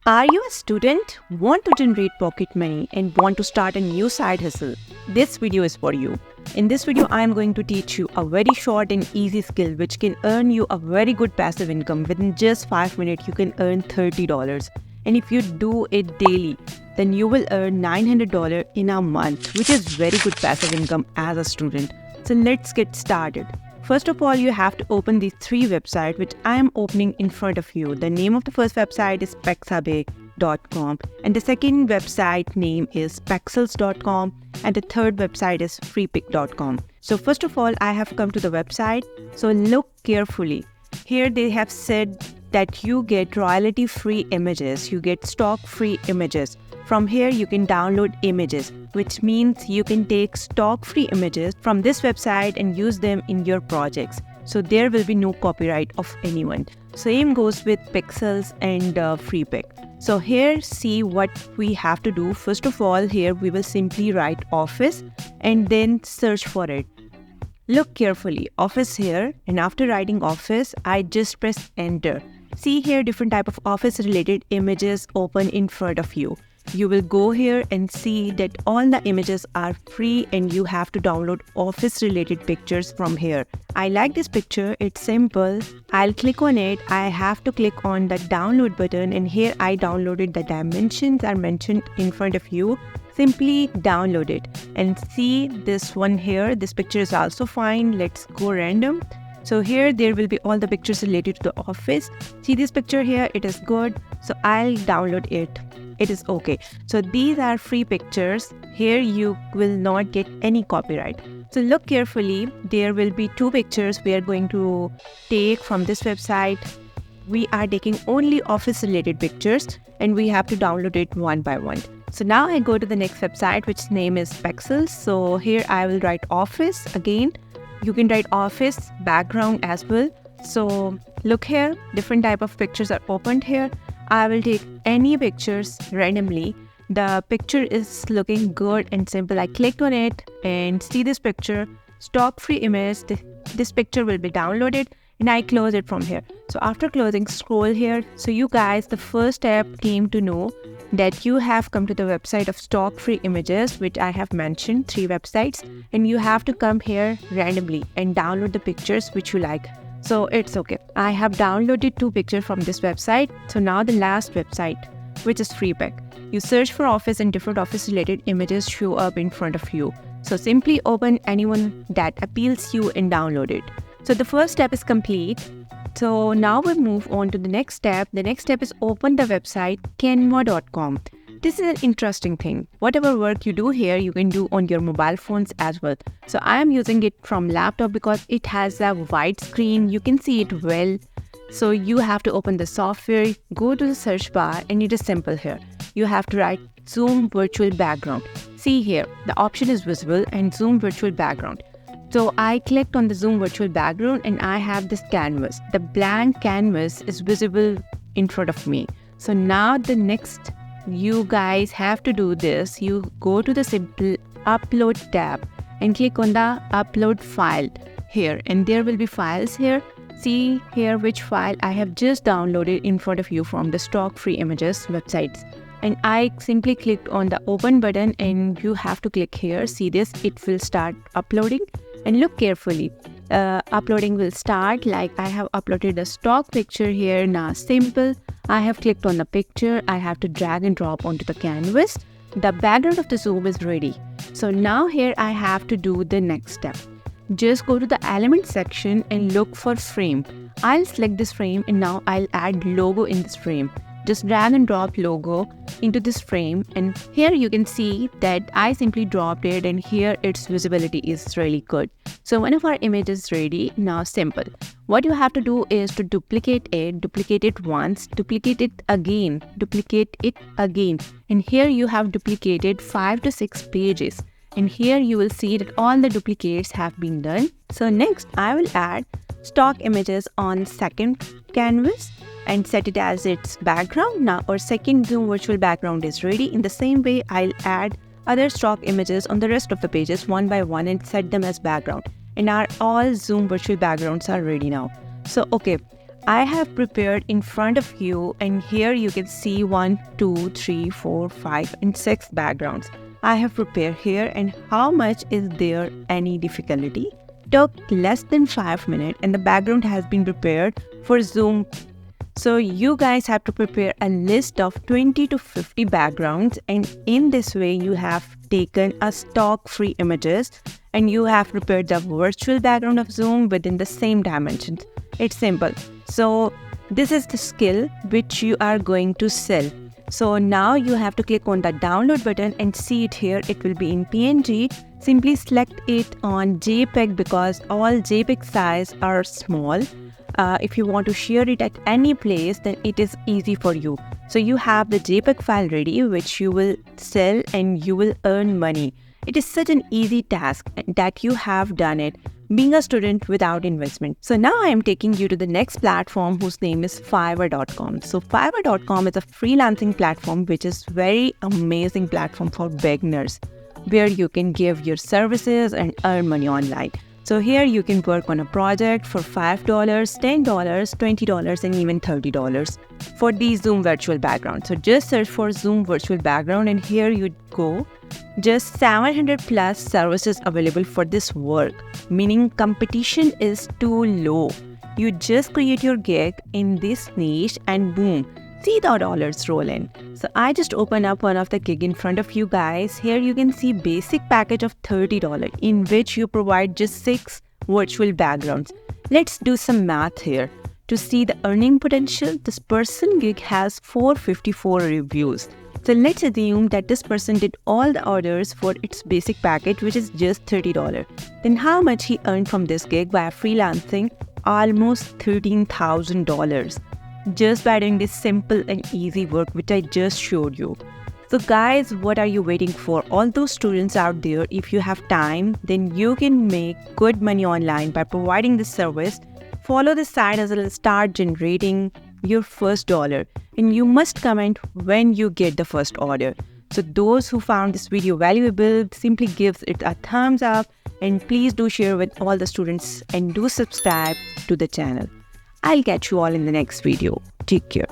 Are you a student, want to generate pocket money and want to start a new side hustle? This video is for you. In this video, I am going to teach you a very short and easy skill which can earn you a very good passive income. Within just 5 minutes, you can earn $30. And if you do it daily, then you will earn $900 in a month, which is very good passive income as a student. So let's get started. First of all, you have to open these three websites which I am opening in front of you. The name of the first website is pexabe.com and the second website name is pexels.com and the third website is freepick.com. So first of all, I have come to the website. So look carefully. Here they have said that you get royalty free images, you get stock free images. From here you can download images, which means you can take stock free images from this website and use them in your projects. So there will be no copyright of anyone. Same goes with Pexels and Freepick. So here see what we have to do. First of all, here we will simply write office and then search for it. Look carefully, office here, and after writing office, I just press enter. See here different type of office related images open in front of you. You will go here and see that all the images are free and you have to download office related pictures from here. I like this picture, it's simple. I'll click on it. I have to click on the download button and here I downloaded. The dimensions are mentioned in front of you. Simply download it and see this one here. This picture is also fine. Let's go random. So here there will be all the pictures related to the office. See this picture here, it is good. So I'll download it. It is okay. So these are free pictures. Here you will not get any copyright. So look carefully. There will be two pictures we are going to take from this website. We are taking only office related pictures and we have to download it one by one. So now I go to the next website which name is Pexels. So here I will write office again. You can write office background as well. So look here, different type of pictures are opened here. I will take any pictures randomly. The picture is looking good and simple. I clicked on it and see this picture, stock free image. This picture will be downloaded and I close it from here. So after closing, scroll here. So you guys, the first step came to know that you have come to the website of stock free images, which I have mentioned, 3 websites, and you have to come here randomly and download the pictures which you like. So it's okay. I have downloaded 2 pictures from this website. So now the last website, which is Freepick. You search for office and different office related images show up in front of you. So simply open anyone that appeals you and download it. So the first step is complete. So now we move on to the next step. The next step is open the website canva.com. This is an interesting thing. Whatever work you do here, you can do on your mobile phones as well. So I am using it from laptop because it has a wide screen. You can see it well. So you have to open the software, go to the search bar, and it is simple here. You have to write Zoom virtual background. See here, the option is visible and Zoom virtual background. So I clicked on the Zoom virtual background and I have this canvas. The blank canvas is visible in front of me. So now the next you guys have to do this. You go to the simple upload tab and click on the upload file here and there will be files here. See here which file I have just downloaded in front of you from the stock free images websites. And I simply clicked on the open button and you have to click here. See this, it will start uploading. And look carefully, uploading will start. Like I have uploaded a stock picture here. Now simple, I have clicked on the picture. I have to drag and drop onto the canvas. The background of the Zoom is ready. So now here I have to do the next step. Just go to the element section and look for frame. I'll select this frame and now I'll add logo in this frame. Just drag and drop logo into this frame and here you can see that I simply dropped it and here its visibility is really good. So one of our image is ready. Now simple. What you have to do is to duplicate it once, duplicate it again, and here you have duplicated 5 to 6 pages. And here you will see that all the duplicates have been done. So next I will add stock images on second canvas and set it as its background. Now our second Zoom virtual background is ready. In the same way, I'll add other stock images on the rest of the pages one by one and set them as background. And our all Zoom virtual backgrounds are ready now. So okay, I have prepared in front of you, and here you can see 1, 2, 3, 4, 5, and 6 backgrounds. I have prepared here, and how much is there any difficulty? Took less than 5 minutes, and the background has been prepared for Zoom. So you guys have to prepare a list of 20 to 50 backgrounds, and in this way you have taken a stock free images and you have prepared the virtual background of Zoom within the same dimensions. It's simple. So this is the skill which you are going to sell. So now you have to click on the download button and see it here. It will be in PNG. Simply select it on JPEG because all JPEG size are small. If you want to share it at any place, then it is easy for you. So you have the JPEG file ready, which you will sell and you will earn money. It is such an easy task that you have done it, being a student without investment. So now I am taking you to the next platform whose name is Fiverr.com. So Fiverr.com is a freelancing platform which is very amazing platform for beginners, where you can give your services and earn money online. So here you can work on a project for $5, $10, $20, and even $30 for these Zoom virtual backgrounds. So just search for Zoom virtual background and here you go. Just 700 plus services available for this work, meaning competition is too low. You just create your gig in this niche and boom, see the dollars roll in. So I just open up one of the gig in front of you guys. Here you can see basic package of $30 in which you provide just 6 virtual backgrounds. Let's do some math here. To see the earning potential, this person gig has 454 reviews. So let's assume that this person did all the orders for its basic package, which is just $30. Then how much he earned from this gig via freelancing? Almost $13,000. Just by doing this simple and easy work which I just showed you. So guys, what are you waiting for? All those students out there, if you have time, then you can make good money online by providing this service. Follow the side hustle and start generating your first dollar. And you must comment when you get the first order. So those who found this video valuable, simply give it a thumbs up and please do share with all the students and do subscribe to the channel. I'll catch you all in the next video. Take care.